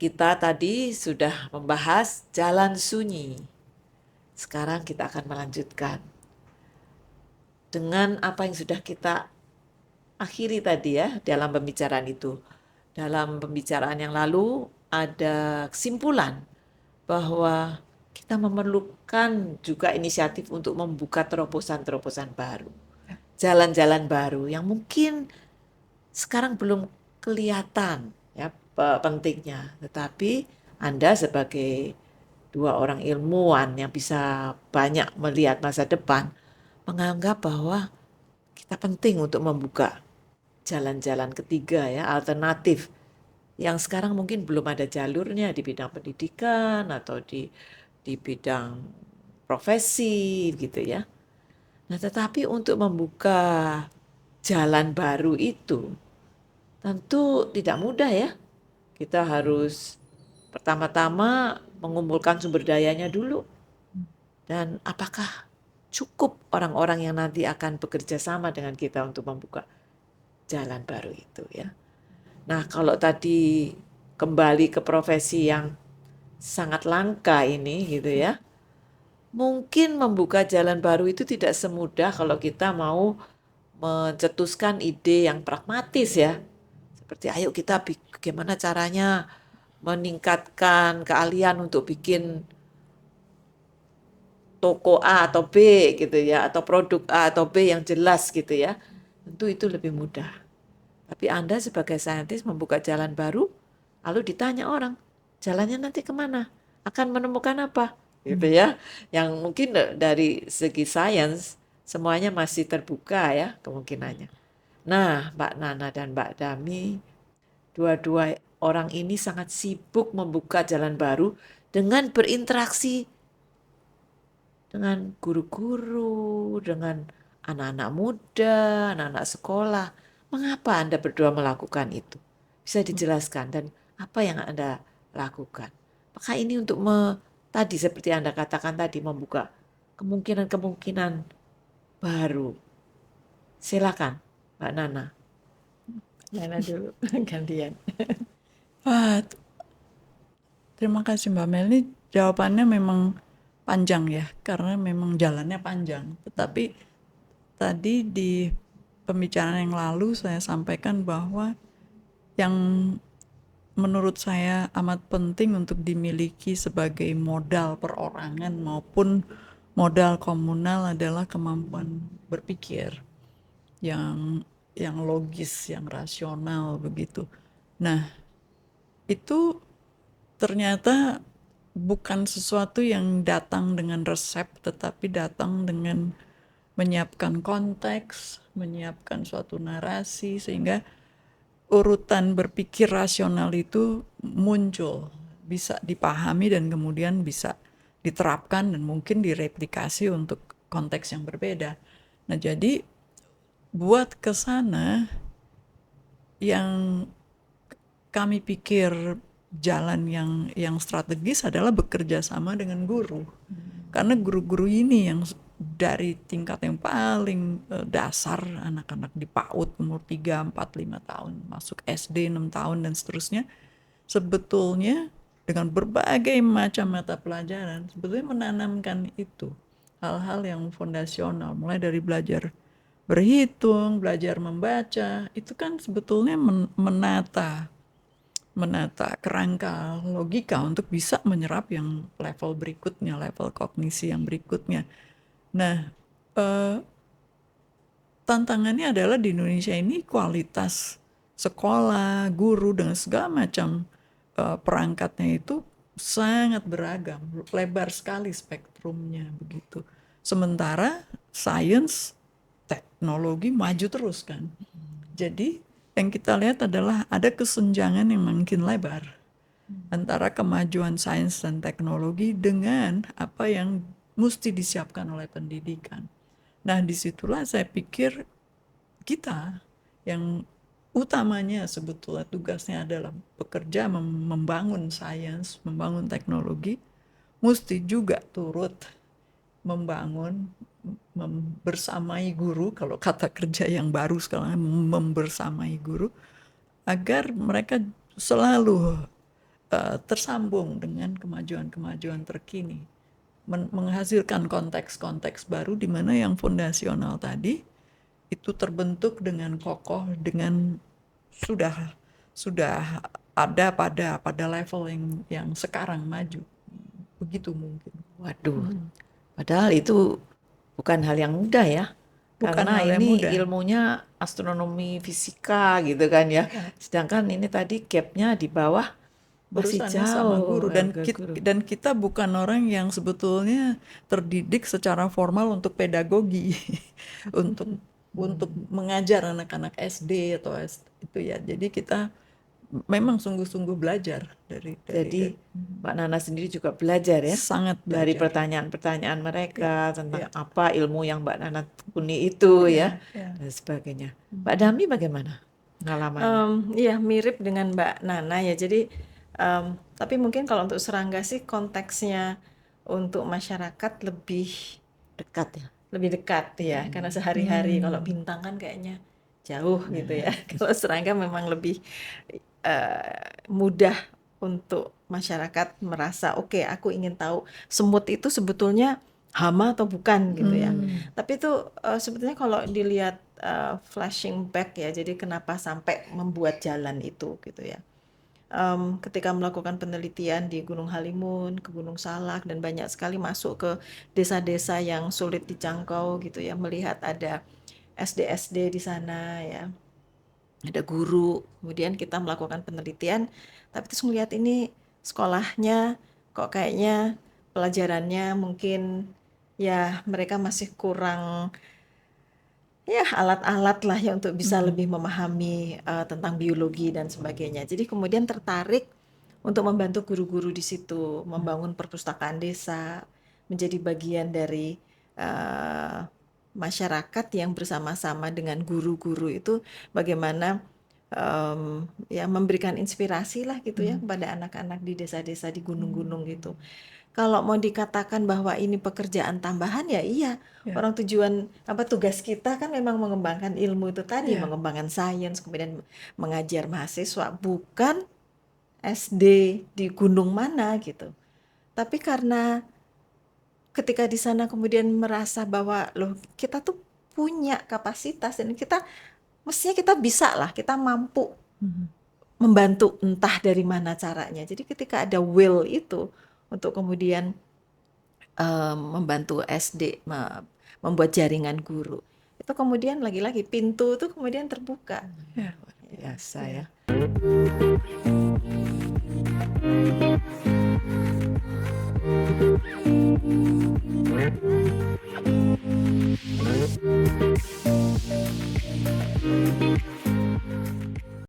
Kita tadi sudah membahas jalan sunyi. Sekarang kita akan melanjutkan dengan apa yang sudah kita akhiri tadi ya dalam pembicaraan itu. Dalam pembicaraan yang lalu ada kesimpulan bahwa kita memerlukan juga inisiatif untuk membuka terobosan-terobosan baru, jalan-jalan baru yang mungkin sekarang belum kelihatan ya pentingnya, tetapi Anda sebagai dua orang ilmuwan yang bisa banyak melihat masa depan menganggap bahwa kita penting untuk membuka jalan-jalan ketiga ya, alternatif yang sekarang mungkin belum ada jalurnya di bidang pendidikan atau di bidang profesi gitu ya. Nah, tetapi untuk membuka jalan baru itu tentu tidak mudah ya. Kita harus pertama-tama mengumpulkan sumber dayanya dulu. Dan apakah cukup orang-orang yang nanti akan bekerja sama dengan kita untuk membuka jalan baru itu ya. Nah, kalau tadi kembali ke profesi yang sangat langka ini gitu ya. Mungkin membuka jalan baru itu tidak semudah kalau kita mau mencetuskan ide yang pragmatis ya. Seperti ayo kita bagaimana caranya meningkatkan keahlian untuk bikin toko A atau B gitu ya, atau produk A atau B yang jelas gitu ya. Tentu itu lebih mudah. Tapi Anda sebagai saintis membuka jalan baru, lalu ditanya orang, jalannya nanti kemana? Akan menemukan apa? Gitu ya. Yang mungkin dari segi sains, semuanya masih terbuka ya kemungkinannya. Nah, Mbak Nana dan Mbak Dami, dua-dua orang ini sangat sibuk membuka jalan baru dengan berinteraksi dengan guru-guru, dengan anak-anak muda, anak-anak sekolah. Mengapa Anda berdua melakukan itu? Bisa dijelaskan dan apa yang Anda lakukan? Apakah ini untuk tadi seperti Anda katakan tadi membuka kemungkinan-kemungkinan baru? Silakan, Mbak Nana. Nana dulu, gantian. Wah, terima kasih Mbak Mel. Ini jawabannya memang panjang ya, karena memang jalannya panjang. Tetapi tadi di pembicaraan yang lalu saya sampaikan bahwa yang menurut saya amat penting untuk dimiliki sebagai modal perorangan maupun modal komunal adalah kemampuan berpikir yang logis, yang rasional begitu. Nah, itu ternyata bukan sesuatu yang datang dengan resep, tetapi datang dengan menyiapkan konteks, menyiapkan suatu narasi, sehingga urutan berpikir rasional itu muncul, bisa dipahami dan kemudian bisa diterapkan dan mungkin direplikasi untuk konteks yang berbeda. Nah, jadi buat ke sana yang kami pikir jalan yang strategis adalah bekerja sama dengan guru. Karena guru-guru ini yang dari tingkat yang paling dasar, anak-anak di PAUD umur 3, 4, 5 tahun, masuk SD 6 tahun dan seterusnya, sebetulnya dengan berbagai macam mata pelajaran, sebetulnya menanamkan itu. Hal-hal yang fondasional, mulai dari belajar berhitung, belajar membaca, itu kan sebetulnya menata kerangka logika untuk bisa menyerap yang level berikutnya, level kognisi yang berikutnya. Nah, eh, tantangannya adalah di Indonesia ini kualitas sekolah, guru, dengan segala macam perangkatnya itu sangat beragam, lebar sekali spektrumnya begitu. Sementara sains, teknologi maju terus kan. Jadi yang kita lihat adalah ada kesenjangan yang makin lebar antara kemajuan sains dan teknologi dengan apa yang mesti disiapkan oleh pendidikan. Nah, disitulah saya pikir kita yang utamanya sebetulnya tugasnya adalah bekerja membangun sains, membangun teknologi, mesti juga turut membangun, membersamai guru, kalau kata kerja yang baru sekarang, membersamai guru, agar mereka selalu tersambung dengan kemajuan-kemajuan terkini, menghasilkan konteks-konteks baru di mana yang fondasional tadi itu terbentuk dengan kokoh, dengan sudah ada pada level yang sekarang maju, begitu mungkin. Waduh, padahal itu bukan hal yang mudah ya. Bukan Karena hal yang ini mudah. ilmunya astronomi fisika gitu kan ya. Sedangkan ini tadi gapnya di bawah masih Urusannya sama jauh guru, ke guru. dan kita bukan orang yang sebetulnya terdidik secara formal untuk pedagogi, untuk mengajar anak-anak SD atau itu ya. Jadi kita memang sungguh-sungguh belajar Jadi Mbak Nana sendiri juga belajar ya sangat dari belajar. pertanyaan-pertanyaan mereka tentang ya. apa ilmu yang Mbak Nana tekuni itu ya Ya. dan sebagainya. Mbak Dami bagaimana pengalamannya? Iya, mirip dengan Mbak Nana ya. Jadi, tapi mungkin kalau untuk serangga sih konteksnya untuk masyarakat lebih Dekat ya. dekat ya, karena sehari-hari. Kalau bintang kan kayaknya jauh gitu ya. Kalau serangga memang lebih mudah untuk masyarakat merasa, oke, aku ingin tahu semut itu sebetulnya hama atau bukan gitu ya. Tapi itu sebetulnya kalau dilihat flashing back ya, jadi kenapa sampai membuat jalan itu gitu ya. Ketika melakukan penelitian di Gunung Halimun, ke Gunung Salak, dan banyak sekali masuk ke desa-desa yang sulit dijangkau gitu ya, melihat ada SD-SD di sana ya, ada guru, kemudian kita melakukan penelitian, tapi terus melihat ini sekolahnya kok kayaknya pelajarannya mungkin ya mereka masih kurang ya alat-alat lah ya untuk bisa lebih memahami tentang biologi dan sebagainya. Jadi kemudian tertarik untuk membantu guru-guru di situ, membangun perpustakaan desa, menjadi bagian dari masyarakat yang bersama-sama dengan guru-guru itu bagaimana ya memberikan inspirasi lah gitu ya kepada anak-anak di desa-desa di gunung-gunung gitu. Kalau mau dikatakan bahwa ini pekerjaan tambahan ya iya. Orang tugas kita kan memang mengembangkan ilmu itu tadi, mengembangkan sains, kemudian mengajar mahasiswa, bukan SD di gunung mana gitu. Tapi karena ketika di sana kemudian merasa bahwa loh kita tuh punya kapasitas dan mestinya kita bisa lah, kita mampu membantu entah dari mana caranya. Jadi ketika ada will itu untuk kemudian membantu SD membuat jaringan guru, itu kemudian lagi-lagi pintu itu kemudian terbuka. Luar biasa ya.